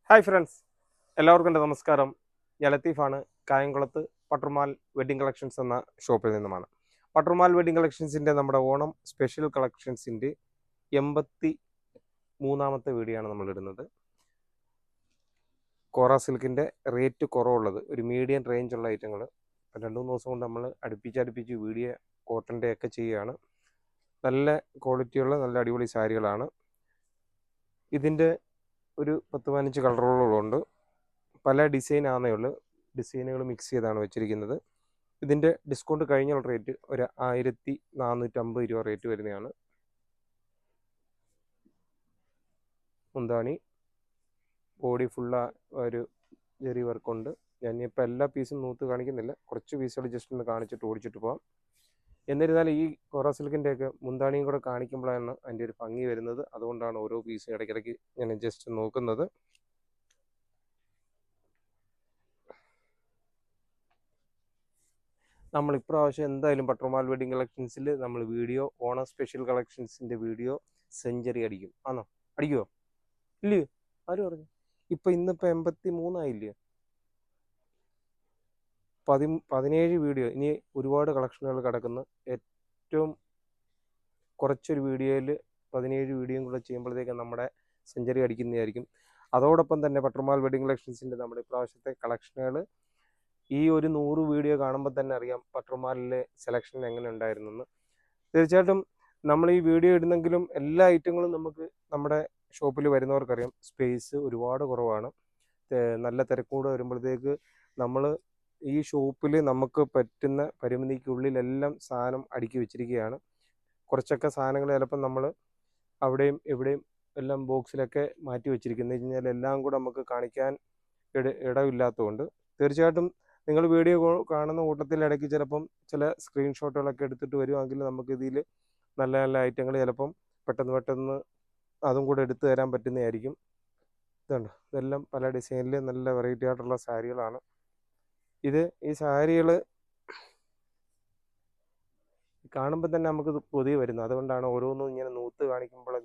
Hi friends, എല്ലാവർക്കും എൻ്റെ നമസ്കാരം. ഞാൻ ലത്തീഫാണ്. കായംകുളത്ത് പട്ടർമാൽ വെഡ്ഡിംഗ് കളക്ഷൻസ് എന്ന ഷോപ്പിൽ നിന്നുമാണ്. പട്ടർമാൽ വെഡ്ഡിംഗ് കളക്ഷൻസിൻ്റെ നമ്മുടെ ഓണം സ്പെഷ്യൽ കളക്ഷൻസിൻ്റെ 83ാമത്തെ വീഡിയോ ആണ് നമ്മളിടുന്നത്. കോറ സിൽക്കിൻ്റെ റേറ്റ് കുറവുള്ളത് ഒരു മീഡിയം റേഞ്ചുള്ള ഐറ്റങ്ങൾ 2-3 ദിവസം കൊണ്ട് നമ്മൾ അടുപ്പിച്ച് വീഡിയോ കോട്ടൻ്റെ ഒക്കെ ചെയ്യുകയാണ്. നല്ല ക്വാളിറ്റിയുള്ള നല്ല അടിപൊളി സാരികളാണ്. ഇതിൻ്റെ ഒരു 10-15 കളറുകളുണ്ട്. പല ഡിസൈനാണേ ഉള്ളൂ. ഡിസൈനുകൾ മിക്സ് ചെയ്താണ് വെച്ചിരിക്കുന്നത്. ഇതിൻ്റെ ഡിസ്കൗണ്ട് കഴിഞ്ഞുള്ള റേറ്റ് ഒരു 1450 രൂപ റേറ്റ് വരുന്നതാണ്. മുന്താണി ബോഡി ഫുള്ള ഒരു ജെറി വർക്കുണ്ട്. ഞാനിപ്പോൾ എല്ലാ പീസും നൂത്ത് കാണിക്കുന്നില്ല, കുറച്ച് പീസുകൾ ജസ്റ്റ് ഒന്ന് കാണിച്ചിട്ട് ഓടിച്ചിട്ട് പോകാം. എന്നിരുന്നാലും ഈ കോറ സിൽക്കിൻ്റെയൊക്കെ മുന്താണിയും കൂടെ കാണിക്കുമ്പോഴാണ് അതിൻ്റെ ഒരു ഭംഗി വരുന്നത്. അതുകൊണ്ടാണ് ഓരോ പീസും ഇടയ്ക്കിടയ്ക്ക് ഞാൻ ജസ്റ്റ് നോക്കുന്നത്. നമ്മൾ ഇപ്രാവശ്യം എന്തായാലും പട്ടർമാൽ വെഡ്ഡിംഗ് കളക്ഷൻസിൽ നമ്മൾ വീഡിയോ ഓണം സ്പെഷ്യൽ കളക്ഷൻസിൻ്റെ വീഡിയോ സെഞ്ചുറി അടിക്കും. ആണോ? അടിക്കുമോ? ഇല്ലയോ? ആരും പറഞ്ഞു? ഇന്നിപ്പോൾ 83 ആയില്ലേ? 17 വീഡിയോ. ഇനി ഒരുപാട് കളക്ഷനുകൾ കിടക്കുന്നു. ഏറ്റവും കുറച്ചൊരു വീഡിയോയിൽ 17 വീഡിയോയും കൂടെ ചെയ്യുമ്പോഴത്തേക്ക് നമ്മുടെ സെഞ്ചുറി അടിക്കുന്നതായിരിക്കും. അതോടൊപ്പം തന്നെ പട്ടർമാൽ വെഡ്ഡിംഗ് കളക്ഷൻസിൻ്റെ നമ്മുടെ ഇപ്രാവശ്യത്തെ കളക്ഷനുകൾ ഈ ഒരു 100 വീഡിയോ കാണുമ്പോൾ തന്നെ അറിയാം പട്ടർമാലിലെ സെലക്ഷൻ എങ്ങനെ ഉണ്ടായിരുന്നെന്ന്. തീർച്ചയായിട്ടും നമ്മൾ ഈ വീഡിയോ ഇടുന്നെങ്കിലും എല്ലാ ഐറ്റങ്ങളും നമുക്ക് നമ്മുടെ ഷോപ്പിൽ വരുന്നവർക്കറിയാം സ്പേസ് ഒരുപാട് കുറവാണ്. നല്ല തിരക്കൂടെ വരുമ്പോഴത്തേക്ക് നമ്മൾ ഈ ഷോപ്പിൽ നമുക്ക് പറ്റുന്ന പരിമിതിക്കുള്ളിലെല്ലാം സാധനം അടുക്കി വെച്ചിരിക്കുകയാണ്. കുറച്ചൊക്കെ സാധനങ്ങൾ ചിലപ്പം നമ്മൾ അവിടെയും ഇവിടെയും എല്ലാം ബോക്സിലൊക്കെ മാറ്റി വെച്ചിരിക്കുന്നത് കഴിഞ്ഞാൽ എല്ലാം കൂടെ നമുക്ക് കാണിക്കാൻ ഇടമില്ലാത്തതുകൊണ്ട് തീർച്ചയായിട്ടും നിങ്ങൾ വീഡിയോ കാണുന്ന കൂട്ടത്തിൽ ഇടയ്ക്ക് ചിലപ്പം ചില സ്ക്രീൻഷോട്ടുകളൊക്കെ എടുത്തിട്ട് വരുവാണെങ്കിൽ നമുക്ക് ഇതിൽ നല്ല നല്ല ഐറ്റങ്ങൾ ചിലപ്പം പെട്ടെന്ന് അതും കൂടെ എടുത്തു തരാൻ പറ്റുന്നതായിരിക്കും. ഇതുണ്ട്, ഇതെല്ലാം പല ഡിസൈനിൽ നല്ല വെറൈറ്റി ആയിട്ടുള്ള സാരികളാണ്. ഈ സാരികൾ കാണുമ്പോൾ തന്നെ നമുക്ക് കൊതി വരുന്നു. അതുകൊണ്ടാണ് ഓരോന്നും ഇങ്ങനെ നൂത്ത് കാണിക്കുമ്പോൾ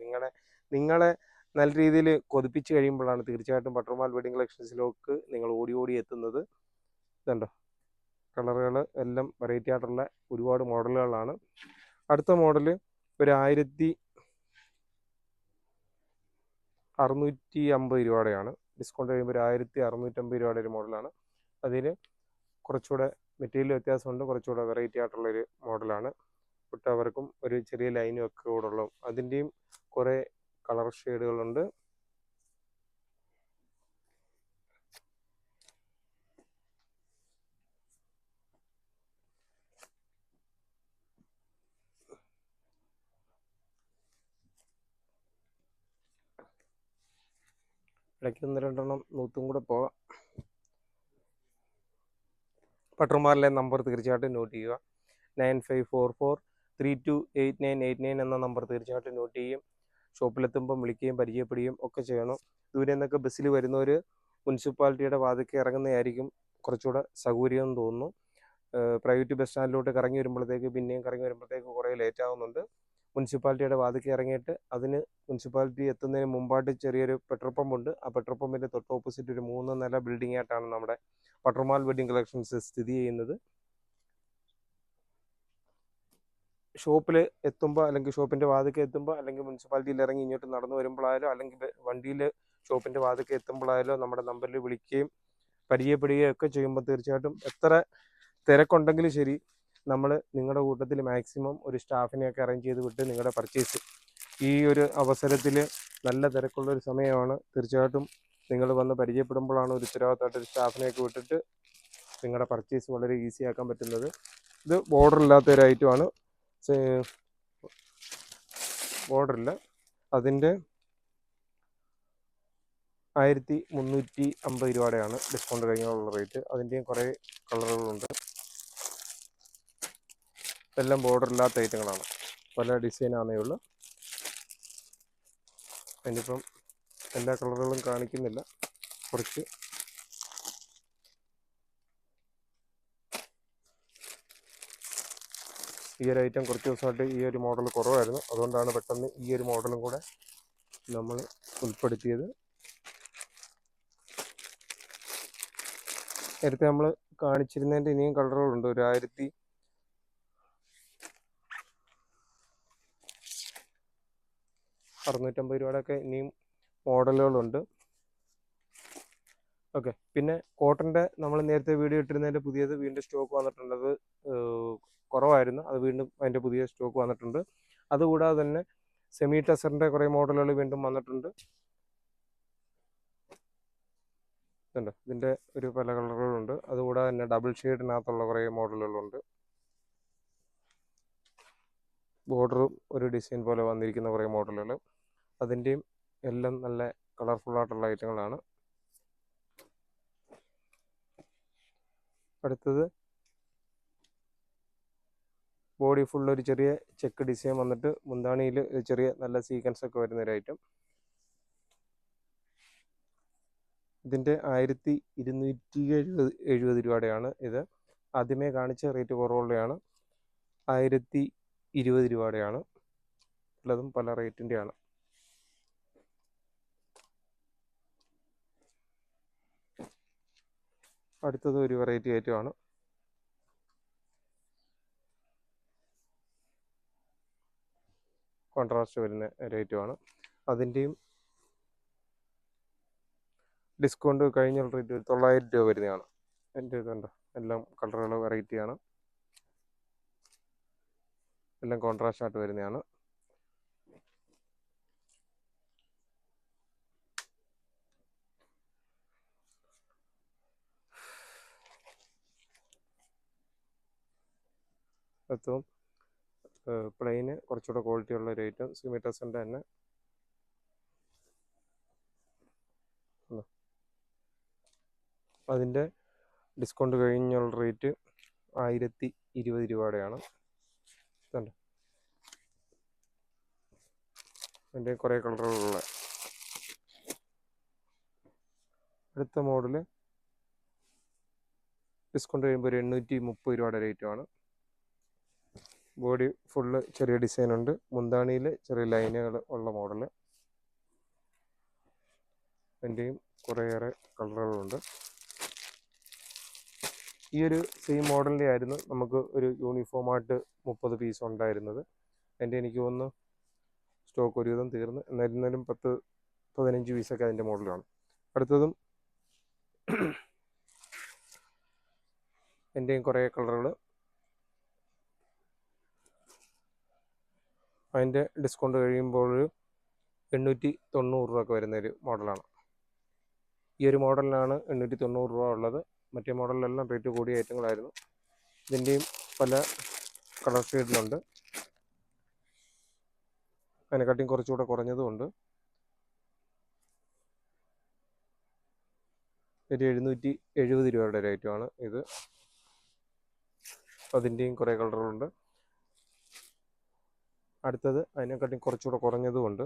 നിങ്ങളെ നല്ല രീതിയിൽ കൊതിപ്പിച്ച് കഴിയുമ്പോഴാണ് തീർച്ചയായിട്ടും പട്ടർമാൽ വെഡ്ഡിംഗ് കളക്ഷൻസിലേക്ക് നിങ്ങൾ ഓടി എത്തുന്നത്. ഇതുണ്ടോ, കളറുകൾ എല്ലാം വെറൈറ്റി ആയിട്ടുള്ള ഒരുപാട് മോഡലുകളാണ്. അടുത്ത മോഡൽ ഒരു 1650 രൂപയുടെയാണ്. ഡിസ്കൗണ്ട് കഴിയുമ്പോൾ ഒരു 1650 രൂപയുടെ ഒരു മോഡലാണ്. അതിൽ കുറച്ചുകൂടെ മെറ്റീരിയൽ വ്യത്യാസമുണ്ട്, കുറച്ചുകൂടെ വെറൈറ്റി ആയിട്ടുള്ളൊരു മോഡലാണ്. പുട്ടവർക്കും ഒരു ചെറിയ ലൈനും ഒക്കെ കൂടെ ഉള്ള അതിൻ്റെയും കുറേ കളർ ഷെയ്ഡുകളുണ്ട്. ഇടയ്ക്ക് 1-2 നൂത്തും കൂടെ പോകാം. പട്ടർമാലിലെ നമ്പർ തീർച്ചയായിട്ടും നോട്ട് ചെയ്യുക. 9544328989 എന്ന നമ്പർ തീർച്ചയായിട്ടും നോട്ട് ചെയ്യും. ഷോപ്പിലെത്തുമ്പം വിളിക്കുകയും പരിചയപ്പെടുകയും ഒക്കെ ചെയ്യണം. ദൂരെ നിന്നൊക്കെ ബസ്സിൽ വരുന്നവർ മുനിസിപ്പാലിറ്റിയുടെ വാതിൽക്ക് ഇറങ്ങുന്നതായിരിക്കും കുറച്ചുകൂടെ സൗകര്യം എന്ന് തോന്നുന്നു. പ്രൈവറ്റ് ബസ് സ്റ്റാൻഡിലോട്ട് കറങ്ങി വരുമ്പോഴത്തേക്ക് കുറേ ലേറ്റ് ആവുന്നുണ്ട്. മുനിസിപ്പാലിറ്റിയുടെ വാതിൽക്ക് ഇറങ്ങിയിട്ട് അതിന് മുനിസിപ്പാലിറ്റി എത്തുന്നതിന് മുമ്പായിട്ട് ചെറിയൊരു പെട്രോൾ പമ്പുണ്ട്. ആ പെട്രോൾ പമ്പിൻ്റെ തൊട്ട് ഓപ്പോസിറ്റ് ഒരു 3 നില ബിൽഡിംഗ് ആയിട്ടാണ് നമ്മുടെ പട്ടർമാൽ വെഡ്ഡിംഗ് കളക്ഷൻസ് സ്ഥിതി ചെയ്യുന്നത്. ഷോപ്പിൽ എത്തുമ്പോൾ അല്ലെങ്കിൽ ഷോപ്പിൻ്റെ വാതിൽക്ക് എത്തുമ്പോൾ അല്ലെങ്കിൽ മുനിസിപ്പാലിറ്റിയിൽ ഇറങ്ങി ഇങ്ങോട്ട് നടന്നു വരുമ്പോഴായാലും അല്ലെങ്കിൽ വണ്ടിയിൽ ഷോപ്പിൻ്റെ വാതിൽക്ക് എത്തുമ്പോഴായാലും നമ്മുടെ നമ്പറിൽ വിളിക്കുകയും പരിചയപ്പെടുകയും ഒക്കെ ചെയ്യുമ്പോൾ തീർച്ചയായിട്ടും എത്ര തിരക്കുണ്ടെങ്കിലും ശരി നമ്മൾ നിങ്ങളുടെ കൂട്ടത്തിൽ മാക്സിമം ഒരു സ്റ്റാഫിനെയൊക്കെ അറേഞ്ച് ചെയ്ത് വിട്ട് നിങ്ങളുടെ പർച്ചേസ് ഈ ഒരു അവസരത്തിൽ നല്ല തിരക്കുള്ളൊരു സമയമാണ്. തീർച്ചയായിട്ടും നിങ്ങൾ വന്ന് പരിചയപ്പെടുമ്പോഴാണ് ഒരു ഉത്തരവാദിത്തമായിട്ടൊരു സ്റ്റാഫിനെയൊക്കെ വിട്ടിട്ട് നിങ്ങളുടെ പർച്ചേസ് വളരെ ഈസി ആക്കാൻ പറ്റുന്നത്. ഇത് ബോർഡറില്ലാത്തൊരു ഐറ്റമാണ്. ബോർഡറില്ല. അതിൻ്റെ 1350 രൂപയുടെയാണ് ഡിസ്കൗണ്ട് കഴിഞ്ഞുള്ള റേറ്റ്. അതിൻ്റെയും കുറേ കളറുകളുണ്ട്. എല്ലാം ബോർഡറില്ലാത്ത ഐറ്റങ്ങളാണ്. പല ഡിസൈനാണേ ഉള്ളൂ. അതിനിപ്പം എല്ലാ കളറുകളും കാണിക്കുന്നില്ല. കുറച്ച് ഈ ഒരു ഐറ്റം കുറച്ച് ദിവസമായിട്ട് ഈ ഒരു മോഡൽ കുറവായിരുന്നു. അതുകൊണ്ടാണ് പെട്ടെന്ന് ഈ ഒരു മോഡലും കൂടെ നമ്മൾ ഉൾപ്പെടുത്തിയത്. നേരത്തെ നമ്മൾ കാണിച്ചിരുന്നതിൻ്റെ ഇനിയും കളറുകളുണ്ട്. ഒരു 1650 രൂപയുടെയൊക്കെ ഇനിയും മോഡലുകളുണ്ട്. ഓക്കെ, പിന്നെ കോട്ടൻ്റെ നമ്മൾ നേരത്തെ വീഡിയോ ഇട്ടിരുന്നതിൻ്റെ പുതിയത് വീണ്ടും സ്റ്റോക്ക് വന്നിട്ടുണ്ട്. അത് കുറവായിരുന്നു, അത് വീണ്ടും അതിൻ്റെ പുതിയ സ്റ്റോക്ക് വന്നിട്ടുണ്ട്. അതുകൂടാതെ തന്നെ സെമി ടെസറിൻ്റെ കുറേ മോഡലുകൾ വീണ്ടും വന്നിട്ടുണ്ട്. ഇതിൻ്റെ ഒരു പല കളറുകളുണ്ട്. അതുകൂടാതെ തന്നെ ഡബിൾ ഷെയ്ഡിനകത്തുള്ള കുറേ മോഡലുകളുണ്ട്. ബോർഡറും ഒരു ഡിസൈൻ പോലെ വന്നിരിക്കുന്ന കുറേ മോഡലുകൾ, അതിൻ്റെയും എല്ലാം നല്ല കളർഫുള്ളായിട്ടുള്ള ഐറ്റങ്ങളാണ്. അടുത്തത് ബോഡി ഫുൾ ഒരു ചെറിയ ചെക്ക് ഡിസൈൻ വന്നിട്ട് മുന്താണിയിൽ ചെറിയ നല്ല സീക്വൻസ് ഒക്കെ വരുന്നൊരു ഐറ്റം. ഇതിൻ്റെ 1270 രൂപയുടെയാണ് ഇത്. ആദ്യമേ കാണിച്ച റേറ്റ് കുറവുള്ളതാണ്. 1020 രൂപയുടെയാണ്. പലതും പല റേറ്റിൻ്റെയാണ്. അടുത്തത് ഒരു വെറൈറ്റി ഐറ്റമാണ്. കോൺട്രാസ്റ്റ് വരുന്ന ഒരു ഐറ്റമാണ്. അതിൻ്റെയും ഡിസ്കൗണ്ട് കഴിഞ്ഞ റേറ്റ് 900 രൂപ വരുന്നതാണ്. എൻ്റെ ഇതുണ്ട്, എല്ലാം കളറുകൾ വെറൈറ്റിയാണ്, എല്ലാം കോൺട്രാസ്റ്റ് ആയിട്ട് വരുന്നതാണ്. ഏറ്റവും പ്ലെയിന് കുറച്ചുകൂടെ ക്വാളിറ്റി ഉള്ള ഒരു ഐറ്റം സെമി ടെസറിൻ്റെ തന്നെ. അതിൻ്റെ ഡിസ്കൗണ്ട് കഴിഞ്ഞുള്ള റേറ്റ് 1020 രൂപയുടെയാണ്. അതിൻ്റെ കുറേ കളറുകളുള്ള അടുത്ത മോഡല് ഡിസ്കൗണ്ട് കഴിയുമ്പോൾ ഒരു 830 രൂപയുടെ റേറ്റുമാണ്. ബോഡി ഫുള്ള് ചെറിയ ഡിസൈൻ ഉണ്ട്, മുന്താണിയിൽ ചെറിയ ലൈനുകൾ ഉള്ള മോഡല്. അതിൻ്റെയും കുറേയേറെ കളറുകളുണ്ട്. ഈ ഒരു സെയിം മോഡലിൻ്റെ ആയിരുന്നു നമുക്ക് ഒരു യൂണിഫോമായിട്ട് 30 പീസ് ഉണ്ടായിരുന്നത്. എൻ്റെ എനിക്ക് തോന്നുന്നു സ്റ്റോക്ക് ഒരുവിധം തീർന്ന്, എന്നാലും 10-15 പീസൊക്കെ അതിൻ്റെ മോഡലാണ്. അടുത്തതും എൻ്റെയും കുറേ കളറുകൾ. അതിൻ്റെ ഡിസ്കൗണ്ട് കഴിയുമ്പോൾ 890 രൂപയൊക്കെ വരുന്നൊരു മോഡലാണ്. ഈ ഒരു മോഡലിനാണ് 890 രൂപ ഉള്ളത്. മറ്റേ മോഡലിലെല്ലാം റേറ്റ് കൂടിയ ഐറ്റങ്ങളായിരുന്നു. ഇതിൻ്റെയും പല കളർ ഷെയ്ഡിലുണ്ട്, അതിനെക്കാട്ടിയും കുറച്ചുകൂടെ കുറഞ്ഞതുമുണ്ട്. ഒരു 770 രൂപയുടെ ഒരു ഐറ്റമാണ് ഇത്. അതിൻ്റെയും കുറേ കളറുകളുണ്ട്. അടുത്തത് അതിനെക്കാട്ടിയും കുറച്ചുകൂടെ കുറഞ്ഞതുമുണ്ട്.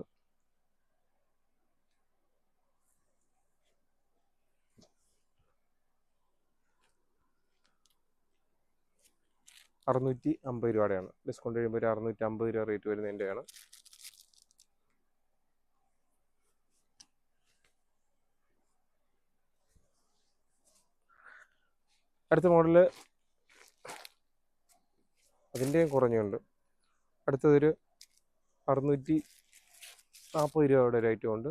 $650 രൂപയുടെയാണ്. ഡിസ്കൗണ്ട് കഴിയുമ്പോൾ ഒരു 650 രൂപ റേറ്റ് വരുന്നതിൻ്റെയാണ്. അടുത്ത മോഡല് അതിൻ്റെയും കുറഞ്ഞുണ്ട്. അടുത്തതൊരു 640 രൂപയുടെ ഒരു ഐറ്റം ഉണ്ട്.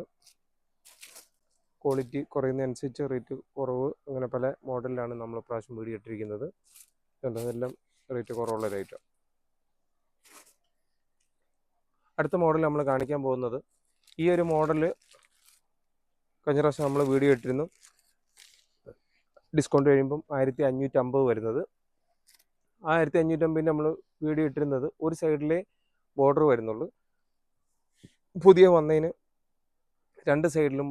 ക്വാളിറ്റി കുറയുന്നതനുസരിച്ച് റേറ്റ് കുറവ്, അങ്ങനെ പല മോഡലിലാണ് നമ്മൾ പ്രാവശ്യം വീഡിയോ ഇട്ടിരിക്കുന്നത്. അതെല്ലാം റേറ്റ് കുറവുള്ള ഒരു ഐറ്റം. അടുത്ത മോഡൽ നമ്മൾ കാണിക്കാൻ പോകുന്നത്, ഈ ഒരു മോഡല് കഴിഞ്ഞ പ്രാവശ്യം നമ്മൾ വീഡിയോ ഇട്ടിരുന്നു. ഡിസ്കൗണ്ട് കഴിയുമ്പം 1550 വരുന്നത്. 1550 നമ്മൾ വീഡിയോ ഇട്ടിരുന്നത് ഒരു സൈഡിലെ ബോർഡർ വരുന്നുള്ളൂ. പുതിയ വന്നതിന് രണ്ട് സൈഡിലും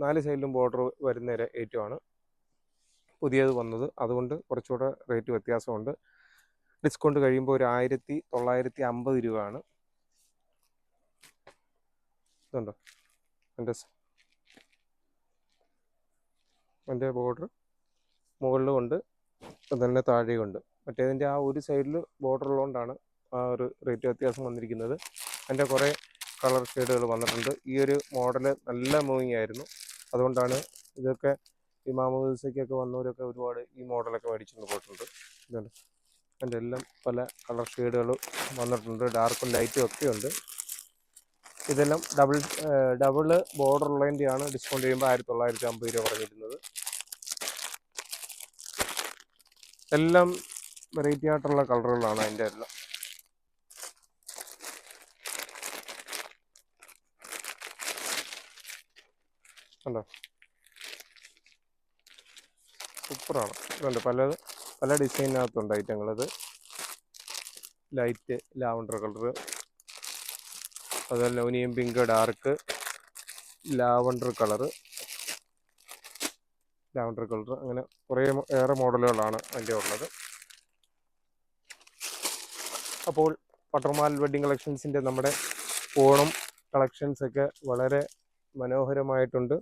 നാല് സൈഡിലും ബോർഡർ വരുന്ന ഒരു ഐറ്റമാണ് പുതിയത് വന്നത്. അതുകൊണ്ട് കുറച്ചുകൂടെ റേറ്റ് വ്യത്യാസമുണ്ട്. ഡിസ്കൗണ്ട് കഴിയുമ്പോൾ ഒരു 1950 രൂപയാണ്. ഇതുണ്ടോ എൻ്റെ ബോർഡർ മുകളിലുമുണ്ട്, അതുതന്നെ താഴെയുണ്ട്. മറ്റേതിൻ്റെ ആ ഒരു സൈഡിൽ ബോർഡർ ഉള്ളതുകൊണ്ടാണ് ആ ഒരു റേറ്റ് വ്യത്യാസം വന്നിരിക്കുന്നത്. അതിൻ്റെ കുറേ കളർ ഷെയ്ഡുകൾ വന്നിട്ടുണ്ട്. ഈ ഒരു മോഡല് നല്ല മൂവിങ് ആയിരുന്നു, അതുകൊണ്ടാണ് ഇതൊക്കെ ഈ മാമോദിസയ്ക്കൊക്കെ വന്നവരൊക്കെ ഒരുപാട് ഈ മോഡലൊക്കെ മേടിച്ചുകൊണ്ട് പോയിട്ടുണ്ട്. ഇതുണ്ട്, അതിൻ്റെ എല്ലാം പല കളർ ഷെയ്ഡുകൾ വന്നിട്ടുണ്ട്, ഡാർക്കും ലൈറ്റും ഒക്കെ ഉണ്ട്. ഇതെല്ലാം ഡബിൾ ബോർഡർ ഉള്ളതിൻ്റെയാണ്. ഡിസ്കൗണ്ട് ചെയ്യുമ്പോൾ 1950 രൂപ പറഞ്ഞിരുന്നത്. എല്ലാം വെറൈറ്റി ആയിട്ടുള്ള കളറുകളാണ് അതിൻ്റെ എല്ലാം. കണ്ടോ, സൂപ്പറാണ്. ഇതുണ്ട്, പല ഡിസൈനകത്തുണ്ട് ഐറ്റങ്ങളത്. ലൈറ്റ് ലാവണ്ടർ കളറ്, അതുപോലെ ലവനിയം പിങ്ക്, ഡാർക്ക് ലാവണ്ടർ കളറ്, അങ്ങനെ ഏറെ മോഡലുകളാണ് അതിൻ്റെ ഉള്ളത്. അപ്പോൾ പട്ടർമാൽ വെഡ്ഡിങ് കളക്ഷൻസിൻ്റെ നമ്മുടെ ഓണം കളക്ഷൻസൊക്കെ വളരെ മനോഹരമായിട്ടുണ്ട്.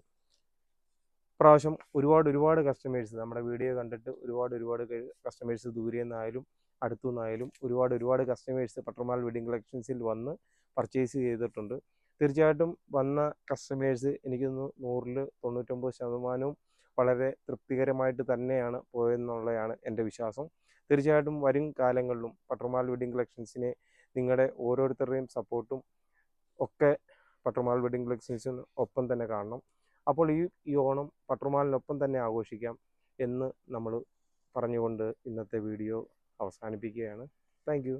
പ്രാവശ്യം ഒരുപാട് കസ്റ്റമേഴ്സ് നമ്മുടെ വീഡിയോ കണ്ടിട്ട് ഒരുപാട് കസ്റ്റമേഴ്സ് ദൂരെ നിന്നായാലും അടുത്തു നിന്നായാലും ഒരുപാട് കസ്റ്റമേഴ്സ് പട്ടർമാൽ വെഡ്ഡിങ് കളക്ഷൻസിൽ വന്ന് പർച്ചേസ് ചെയ്തിട്ടുണ്ട്. തീർച്ചയായിട്ടും വന്ന കസ്റ്റമേഴ്സ് എനിക്ക് 100-ൽ 99% വളരെ തൃപ്തികരമായിട്ട് തന്നെയാണ് പോയെന്നുള്ളതാണ് എൻ്റെ വിശ്വാസം. തീർച്ചയായിട്ടും വരും കാലങ്ങളിലും പട്ടർമാൽ വെഡ്ഡിങ് കളക്ഷൻസിനെ നിങ്ങളുടെ ഓരോരുത്തരുടെയും സപ്പോർട്ടും ഒക്കെ പട്ടർമാൽ വെഡ്ഡിങ് കളക്ഷൻസിന് ഒപ്പം തന്നെ കാണണം. അപ്പോൾ ഈ ഓണം പട്ടർമാലിനൊപ്പം തന്നെ ആഘോഷിക്കാം എന്ന് നമ്മൾ പറഞ്ഞുകൊണ്ട് ഇന്നത്തെ വീഡിയോ അവസാനിപ്പിക്കുകയാണ്. Thank you.